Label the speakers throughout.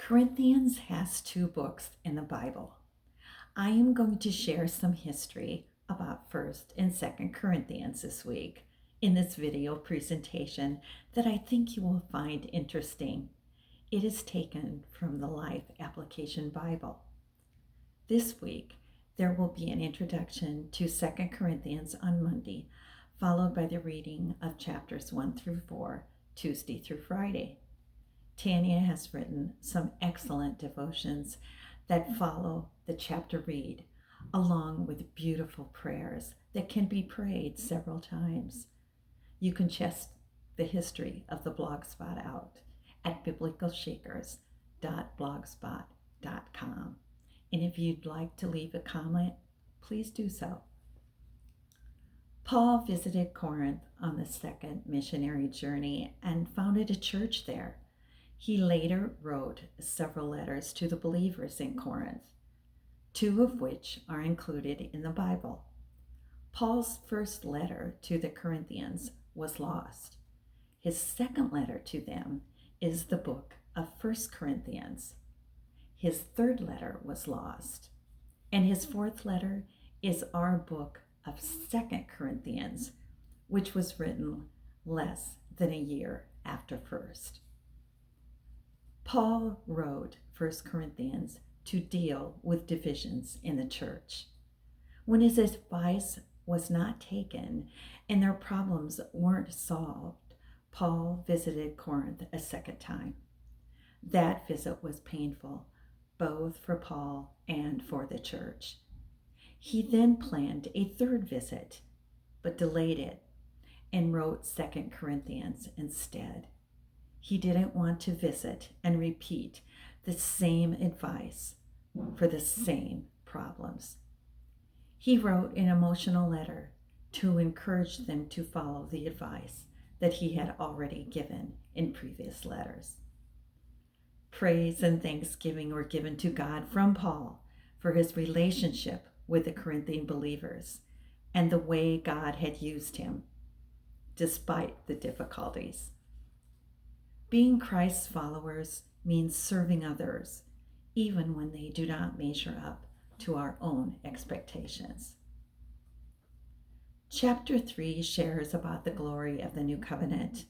Speaker 1: Corinthians has two books in the Bible. I am going to share some history about 1st and 2nd Corinthians this week in this video presentation that I think you will find interesting. It is taken from the Life Application Bible. This week, there will be an introduction to 2nd Corinthians on Monday, followed by the reading of chapters 1 through 4, Tuesday through Friday. Tanya has written some excellent devotions that follow the chapter read, along with beautiful prayers that can be prayed several times. You can check the history of the Blogspot out at biblicalshakers.blogspot.com. And if you'd like to leave a comment, please do so. Paul visited Corinth on the second missionary journey and founded a church there. He later wrote several letters to the believers in Corinth, two of which are included in the Bible. Paul's first letter to the Corinthians was lost. His second letter to them is the book of 1 Corinthians. His third letter was lost, and his fourth letter is our book of 2 Corinthians, which was written less than a year after 1st. Paul wrote 1 Corinthians to deal with divisions in the church. When his advice was not taken and their problems weren't solved, Paul visited Corinth a second time. That visit was painful, both for Paul and for the church. He then planned a third visit, but delayed it and wrote 2 Corinthians instead. He didn't want to visit and repeat the same advice for the same problems. He wrote an emotional letter to encourage them to follow the advice that he had already given in previous letters. Praise and thanksgiving were given to God from Paul for his relationship with the Corinthian believers and the way God had used him, despite the difficulties. Being Christ's followers means serving others, even when they do not measure up to our own expectations. Chapter 3 shares about the glory of the new covenant.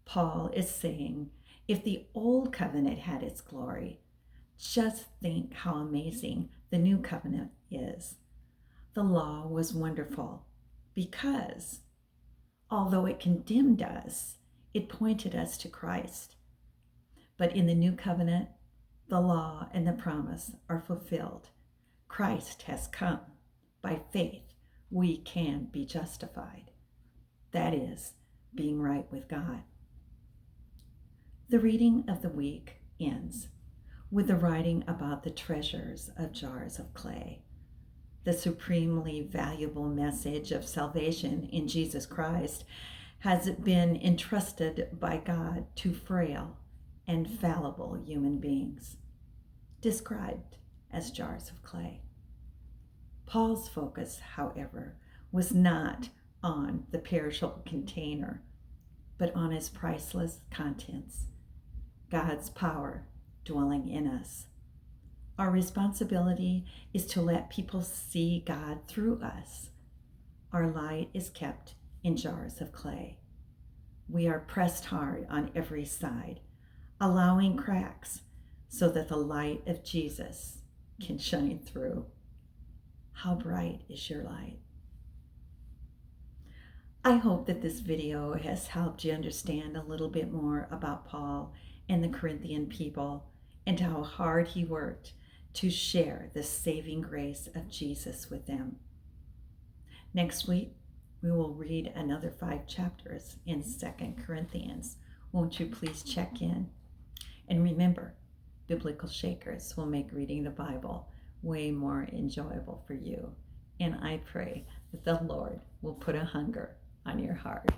Speaker 1: Paul is saying, if the old covenant had its glory, just think how amazing the new covenant is. The law was wonderful because, although it condemned us, it pointed us to Christ. But in the new covenant, the law and the promise are fulfilled. Christ has come. By faith, we can be justified. That is, being right with God. The reading of the week ends with the writing about the treasures of jars of clay. The supremely valuable message of salvation in Jesus Christ has been entrusted by God to frail and fallible human beings, described as jars of clay. Paul's focus, however, was not on the perishable container, but on its priceless contents, God's power dwelling in us. Our responsibility is to let people see God through us. Our light is kept in jars of clay. We are pressed hard on every side, allowing cracks so that the light of Jesus can shine through. How bright is your light? I hope that this video has helped you understand a little bit more about Paul and the Corinthian people and how hard he worked to share the saving grace of Jesus with them. Next week, we will read another 5 chapters in 2 Corinthians. Won't you please check in? And remember, Biblical Shakers will make reading the Bible way more enjoyable for you. And I pray that the Lord will put a hunger on your heart.